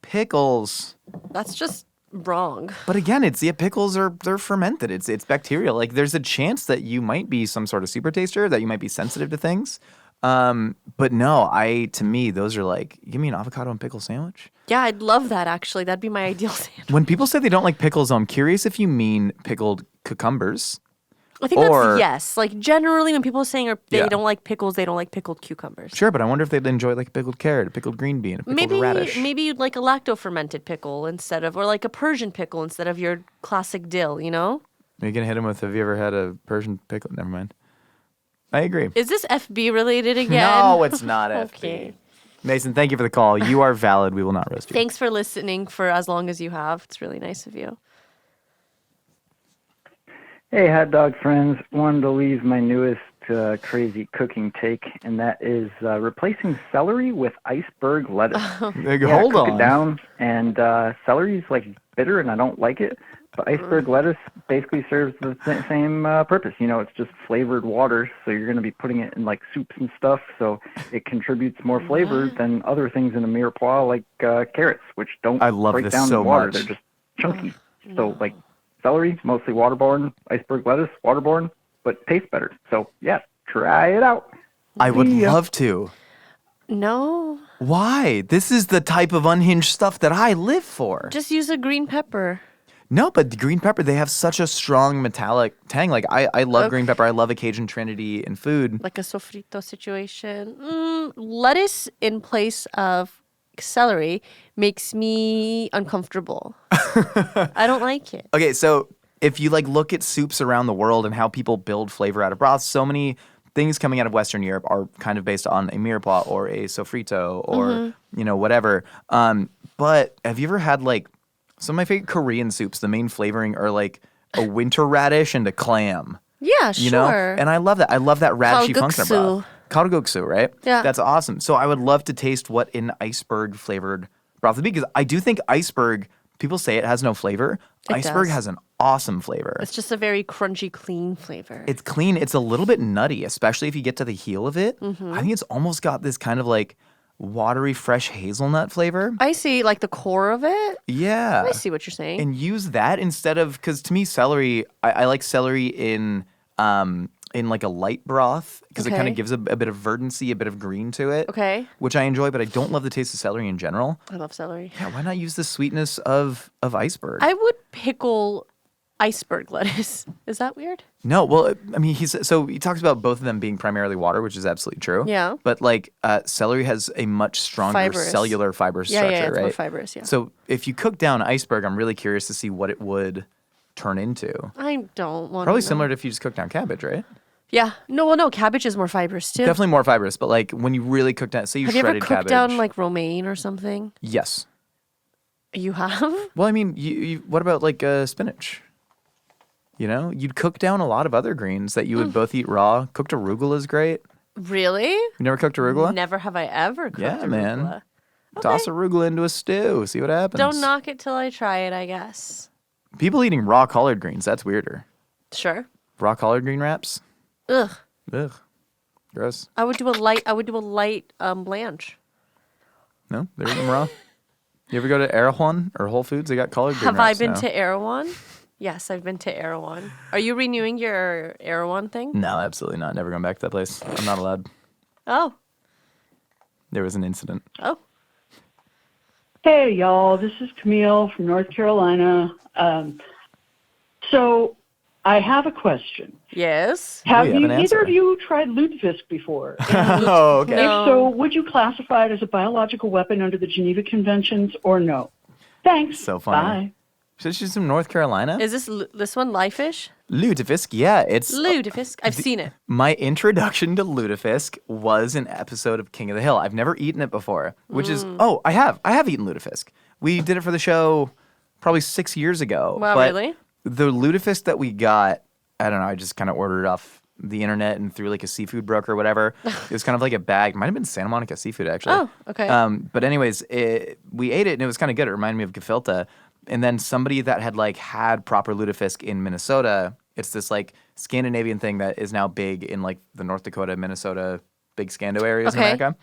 Pickles. That's just wrong. But again, pickles they're fermented. It's bacterial. Like there's a chance that you might be some sort of super taster, that you might be sensitive to things. But no, to me, those are like, give me an avocado and pickle sandwich. Yeah, I'd love that actually. That'd be my ideal sandwich. When people say they don't like pickles, I'm curious if you mean pickled cucumbers. I think that's yes. Like generally when people are saying they don't like pickles, they don't like pickled cucumbers. Sure, but I wonder if they'd enjoy like a pickled carrot, a pickled green bean, a pickled radish. Maybe you'd like a lacto-fermented pickle or like a Persian pickle instead of your classic dill, you know? Are you gonna hit him with, have you ever had a Persian pickle? Never mind. I agree. Is this FB related again? No, it's not FB. Okay. Mason, thank you for the call. You are valid. We will not roast you. Thanks for listening for as long as you have. It's really nice of you. Hey, hot dog friends. Wanted to leave my newest crazy cooking take, and that is replacing celery with iceberg lettuce. Hold cook on. it down, and celery's like bitter, and I don't like it. But iceberg lettuce basically serves the same purpose. You know, it's just flavored water, so you're going to be putting it in like soups and stuff, so it contributes more flavor than other things in a mirepoix like carrots, which don't break down so in water. much. They're just chunky. So like celery, mostly waterborne. Iceberg lettuce, waterborne, but tastes better. So yeah, try it out. I would love to. No. Why? This is the type of unhinged stuff that I live for. Just use a green pepper. No, but the green pepper, they have such a strong metallic tang. Like, I love green pepper. I love a Cajun Trinity in food. Like a sofrito situation. Lettuce in place of celery makes me uncomfortable. I don't like it. Okay, so if you like look at soups around the world and how people build flavor out of broth, so many things coming out of Western Europe are kind of based on a mirepoix or a sofrito or, whatever. But have you ever had like some of my favorite Korean soups, the main flavoring are like a winter radish and a clam. Yeah, sure. You know? And I love that. I love that radishy function of broth. Kalguksu, right? Yeah. That's awesome. So I would love to taste what an iceberg flavored broth would be, because I do think iceberg, people say it has no flavor. Iceberg has an awesome flavor. It's just a very crunchy, clean flavor. It's clean. It's a little bit nutty, especially if you get to the heel of it. I think it's almost got this kind of like watery, fresh hazelnut flavor. I see, like the core of it. Yeah. I see what you're saying. And use that instead of, because to me, celery, I like celery in like a light broth, because it kind of gives a bit of verdancy, a bit of green to it. Okay. Which I enjoy, but I don't love the taste of celery in general. I love celery. Yeah, why not use the sweetness of iceberg? I would pickle iceberg lettuce. Is that weird? No, well, I mean, he talks about both of them being primarily water, which is absolutely true. Yeah. But like celery has a much stronger Fibrous. cellular fiber structure, yeah, it's right? more fibrous, yeah. So if you cook down iceberg, I'm really curious to see what it would turn into. I don't want Probably to similar to if you just cook down cabbage, right? Yeah. No, cabbage is more fibrous too. Definitely more fibrous, but like when you really cook down, say you Have you shredded ever cooked cabbage. down like romaine or something? Yes. You have? Well, I mean, you what about like spinach? You know, you'd cook down a lot of other greens that you would both eat raw. Cooked arugula is great. Really? You never cooked arugula? Never have I ever cooked Yeah, arugula. man. Okay. Toss arugula into a stew. See what happens. Don't knock it till I try it, I guess. People eating raw collard greens, that's weirder. Sure. Raw collard green wraps? Ugh. Ugh. Gross. I would do a light blanch. No? They're eating raw? You ever go to Erewhon or Whole Foods? They got collard green Have I wraps been now. to Erewhon? Yes, I've been to Erewhon. Are you renewing your Erewhon thing? No, absolutely not. Never going back to that place. I'm not allowed. Oh. There was an incident. Oh. Hey, y'all. This is Camille from North Carolina. So I have a question. Yes. Have you have you an either answer. of you tried Lutefisk before? Oh, okay. No. If so, would you classify it as a biological weapon under the Geneva Conventions or no? Thanks. So funny. Bye. So she's from North Carolina? Is this one live fish? Lutefisk, yeah. It's Lutefisk. I've seen it. my introduction to lutefisk was an episode of King of the Hill. I've never eaten it before, which is I have eaten lutefisk. We did it for the show probably 6 years ago. Wow, but really? The lutefisk that we got, I don't know, I just kind of ordered it off the internet and through like a seafood broker or whatever. It was kind of like a bag. Might have been Santa Monica Seafood actually. Oh, okay. But anyways, we ate it and it was kind of good. It reminded me of gefilte. And then somebody that had proper lutefisk in Minnesota, it's this like Scandinavian thing that is now big in like the North Dakota, Minnesota, big Scando areas in Okay. America.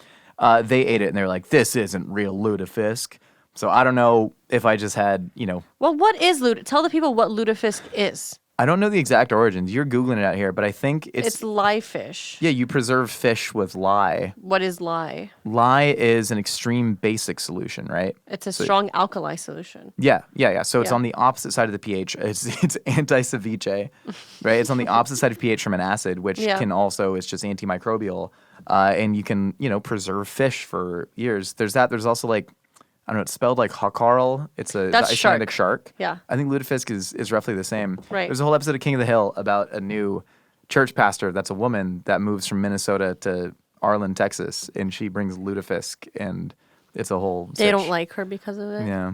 They ate it and they were like, this isn't real lutefisk. So I don't know if I just had, Well, what is Tell the people what lutefisk is. I don't know the exact origins. You're Googling it out here, but I think It's live fish. yeah, you preserve fish with lye. What is lye? Lye is an extreme basic solution, right? It's a strong alkali solution. Yeah. So it's Yeah. on the opposite side of the pH. It's anti-ceviche, right? It's on the opposite side of pH from an acid, which Yeah. can also is just antimicrobial, and you can preserve fish for years. There's that. There's also like I don't know. It's spelled like hakarl. It's the Icelandic shark. Yeah. I think lutefisk is roughly the same. Right. There's a whole episode of King of the Hill about a new church pastor that's a woman that moves from Minnesota to Arlen, Texas, and she brings lutefisk, and it's a whole. They don't sitch. like her because of it? Yeah.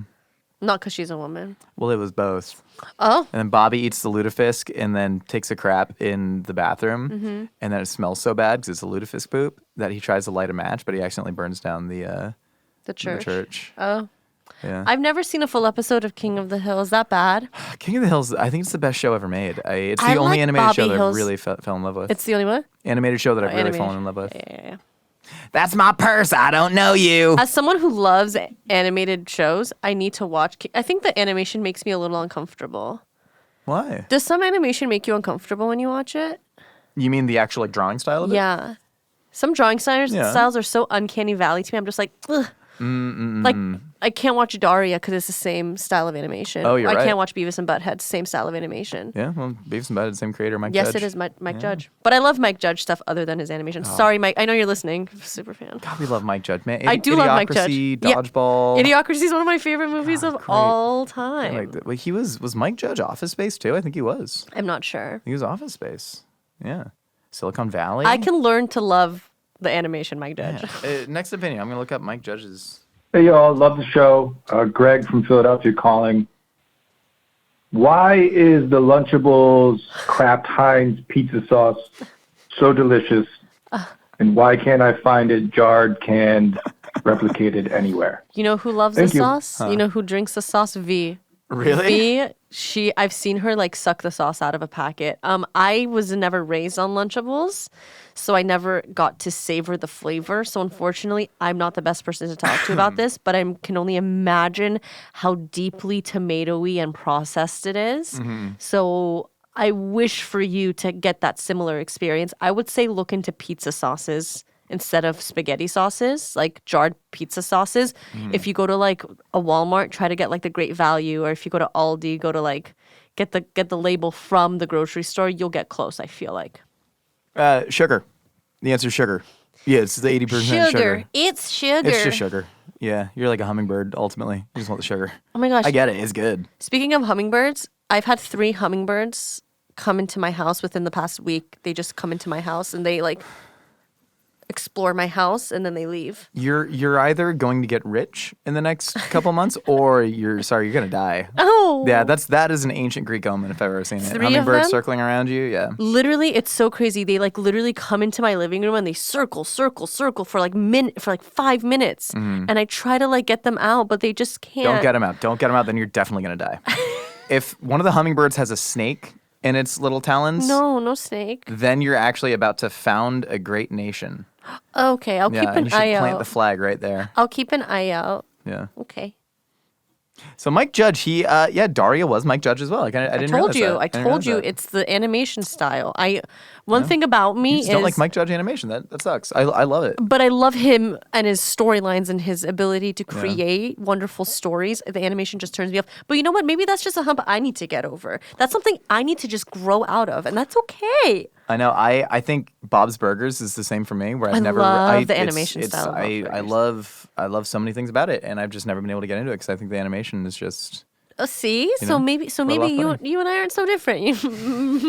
Not because she's a woman. Well, it was both. Oh. And then Bobby eats the lutefisk and then takes a crap in the bathroom, Mm-hmm. and then it smells so bad because it's a lutefisk poop that he tries to light a match, but he accidentally burns down the church. Oh. Yeah. I've never seen a full episode of King of the Hill. Is that bad? King of the Hills, I think it's the best show ever made. It's I the only like animated Bobby show that I Hill's- really fell in love with. It's the only one? Animated show that I've really Animated. fallen in love with. Yeah. That's my purse. I don't know you. As someone who loves animated shows, I need to watch. I think the animation makes me a little uncomfortable. Why? Does some animation make you uncomfortable when you watch it? You mean the actual like drawing style of it? Yeah. Some drawing styles Yeah. are so uncanny valley to me. I'm just like, ugh. Like, I can't watch Daria because it's the same style of animation. Oh, you're I right. can't watch Beavis and Butthead, same style of animation. Yeah, well, Beavis and Butthead, same creator, Mike Yes, Judge. it is Mike Judge. But I love Mike Judge stuff other than his animation. Sorry, Mike. I know you're listening. Super fan. God, we love Mike Judge, man. I do love Mike Judge. Idiocracy, Yeah. Dodgeball. Idiocracy is one of my favorite movies of great. all time. Like, well, was Mike Judge Office Space too? I think he was. I'm not sure. He was Office Space. Yeah. Silicon Valley. I can learn to love the animation Mike Judge. Next opinion. I'm gonna look up Mike Judge's. Hey, y'all. Love the show. Greg from Philadelphia calling. Why is the Lunchables Kraft Heinz pizza sauce so delicious? And why can't I find it jarred, canned, replicated anywhere? You know who loves Thank the you. sauce? You know who drinks the sauce? V. Really? V, I've seen her like suck the sauce out of a packet. I was never raised on Lunchables, so I never got to savor the flavor. So unfortunately, I'm not the best person to talk to about this, but I can only imagine how deeply tomatoey and processed it is. So I wish for you to get that similar experience. I would say look into pizza sauces instead of spaghetti sauces, like jarred pizza sauces. If you go to like a Walmart, try to get like the Great Value, or if you go to Aldi, go to like get the label from the grocery store. You'll get close, I feel like. Sugar. The answer is sugar. Yeah, it's the 80% sugar. It's sugar. It's just sugar. Yeah, you're like a hummingbird. Ultimately, you just want the sugar. Oh my gosh. I get it. It's good. Speaking of hummingbirds, I've had 3 hummingbirds come into my house within the past week. They just come into my house and they like explore my house and then they leave. You're either going to get rich in the next couple months, or you're gonna die. Oh. Yeah, that is an ancient Greek omen if I've ever seen it. 3 of Hummingbirds them? circling around you. Yeah. Literally, it's so crazy. They like literally come into my living room and they circle for like 5 minutes. And I try to like get them out, but they just can't. Don't get them out. Don't get them out. Then you're definitely gonna die. If one of the hummingbirds has a snake in its little talons, No snake. then you're actually about to found a great nation. Okay, I'll Yeah, keep and an you should eye plant out. the flag right there. I'll keep an eye out. Yeah. Okay. So Mike Judge, Daria was Mike Judge as well. I didn't I told realize you. that. I didn't told realize you that. it's the animation style. One thing about me You is just don't like Mike Judge animation. That sucks. I love it. but I love him and his storylines and his ability to create wonderful stories. The animation just turns me off. But you know what? Maybe that's just a hump I need to get over. That's something I need to just grow out of, and that's okay. I know. I think Bob's Burgers is the same for me. Where I've never. Love the animation style of Bob's I love so many things about it, and I've just never been able to get into it because I think the animation is just. See, You know, maybe off-putting. you and I aren't so different.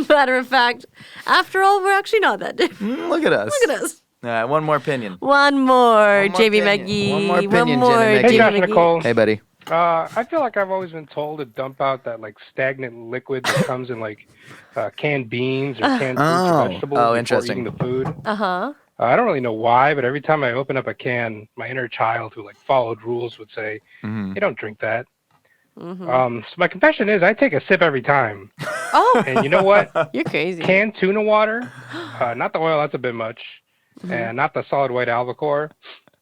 Matter of fact, after all, we're actually not that different. Look at us. Look at us. All right, one more opinion. One more, more JB opinion. McGee. One more opinion, One more, Jenny McGee. Hey, Josh, JB McGee. Nicole. Hey, buddy. I feel like I've always been told to dump out that like stagnant liquid that comes in like canned beans or canned fruits or vegetables before interesting. eating the food. Uh-huh. I don't really know why, but every time I open up a can, my inner child who like followed rules would say, "Hey, don't drink that." So my confession is, I take a sip every time. Oh, And you know what? you're crazy. Canned tuna water, not the oil, that's a bit much, and not the solid white albacore,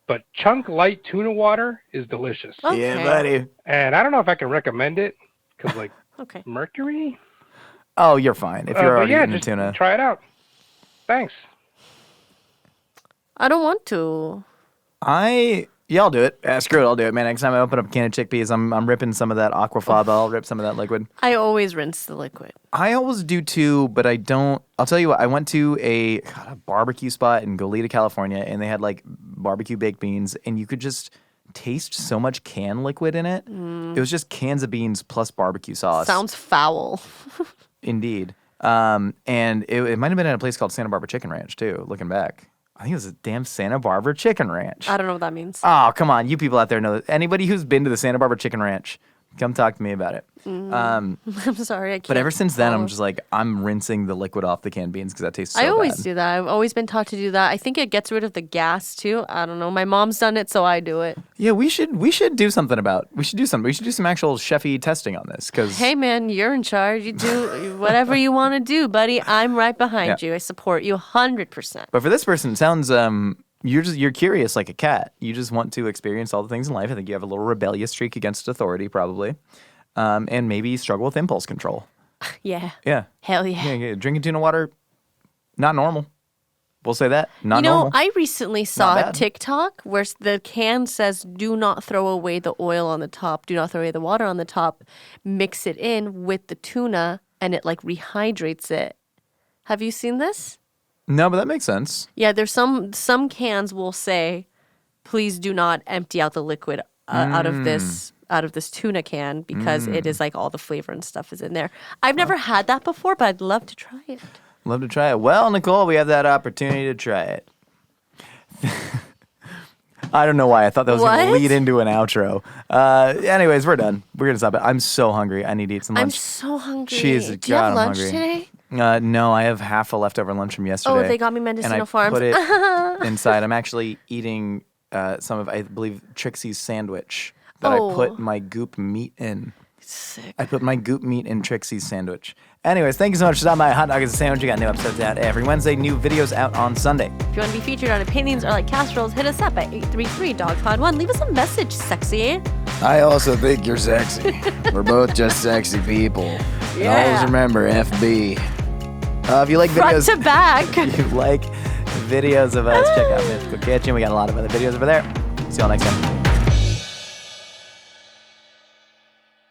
but chunk light tuna water is delicious. Okay. Yeah, buddy. And I don't know if I can recommend it because like Okay. mercury. Oh, you're fine. If you're But already yeah, eating just tuna. try it out. Thanks. I don't want to. Yeah, I'll do it. Screw it, I'll do it, man. Next time I open up a can of chickpeas, I'm ripping some of that aquafaba. I'll rip some of that liquid. I always rinse the liquid. I always do too, but I don't. I'll tell you what. I went to a barbecue spot in Goleta, California, and they had like barbecue baked beans, and you could just taste so much can liquid in it. It was just cans of beans plus barbecue sauce. Sounds foul. Indeed. And it might have been at a place called Santa Barbara Chicken Ranch too. Looking back, I think it was a damn Santa Barbara Chicken Ranch. I don't know what that means. Oh, come on. You people out there know. Anybody who's been to the Santa Barbara Chicken Ranch, come talk to me about it. I'm sorry, I can't. But ever since then, follow. I'm just like, I'm rinsing the liquid off the canned beans because that tastes so I always bad. do that. I've always been taught to do that. I think it gets rid of the gas too. I don't know. My mom's done it, so I do it. Yeah, we should do something about. We should do something. We should do some actual chefy testing on this because Hey man, you're in charge. You do whatever you want to do, buddy. I'm right behind you. I support you 100%. But for this person, it sounds you're curious like a cat. You just want to experience all the things in life. I think you have a little rebellious streak against authority, probably, and maybe struggle with impulse control. Yeah. Yeah. Hell yeah. Yeah. Drinking tuna water, not normal. We'll say that. Not You know, normal. I recently saw a bad. TikTok where the can says, do not throw away the oil on the top, do not throw away the water on the top, mix it in with the tuna, and it like rehydrates it. Have you seen this? No, but that makes sense. Yeah, there's some cans will say, please do not empty out the liquid out of this tuna can because it is like all the flavor and stuff is in there. I've never had that before, but I'd love to try it. Love to try it. Well, Nicole, we have that opportunity to try it. I don't know why. I thought that was going to What? lead into an outro. Anyways, we're done. We're going to stop it. I'm so hungry. I need to eat some lunch. I'm so hungry. Jesus, Do you have God, I'm lunch hungry. today? No, I have half a leftover lunch from yesterday. Oh, they got me and Mendocino I Farms. put it inside. I'm actually eating some of, I believe, Trixie's sandwich that I put my goop meat in. Sick. I put my goop meat in Trixie's sandwich. Anyways, thank you so much for stopping by Hot Dog is a Sandwich. We got new episodes out every Wednesday, new videos out on Sunday. If you want to be featured on Opinions or like Casseroles, hit us up at 833-DOGPOD1. Leave us a message, sexy. I also think you're sexy. We're both just sexy people. And always remember, FB. If you like Front videos, to back. if you like videos of us, check out Mythical Kitchen. We got a lot of other videos over there. See y'all next time.